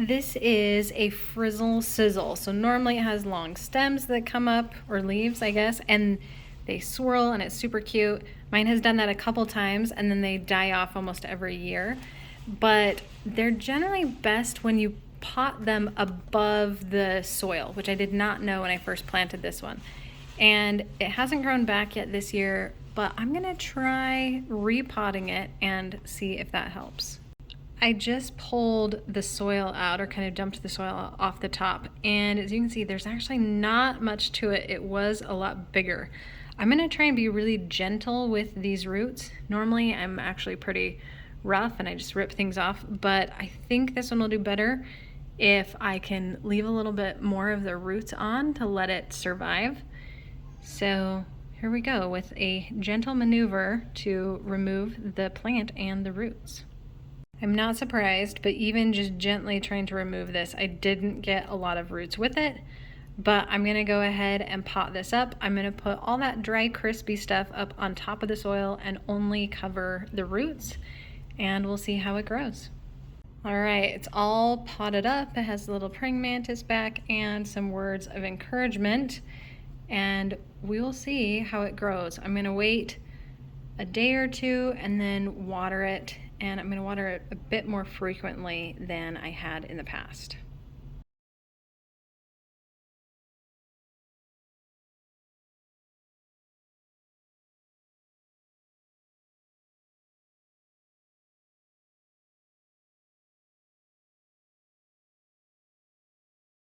This is a Frizzle Sizzle. So normally it has long stems that come up, or leaves, I guess, and they swirl and it's super cute. Mine has done that a couple times and then they die off almost every year. But they're generally best when you pot them above the soil, which I did not know when I first planted this one. And it hasn't grown back yet this year, but I'm gonna try repotting it and see if that helps. I just pulled the soil out, or kind of dumped the soil off the top, and as you can see, there's actually not much to it. It was a lot bigger. I'm gonna try and be really gentle with these roots. Normally I'm actually pretty rough and I just rip things off, but I think this one will do better if I can leave a little bit more of the roots on to let it survive. So here we go with a gentle maneuver to remove the plant and the roots. I'm not surprised, but even just gently trying to remove this, I didn't get a lot of roots with it, but I'm gonna go ahead and pot this up. I'm gonna put all that dry, crispy stuff up on top of the soil and only cover the roots, and we'll see how it grows. All right, it's all potted up. It has a little praying mantis back and some words of encouragement, and we will see how it grows. I'm gonna wait a day or two and then water it, and I'm gonna water it a bit more frequently than I had in the past.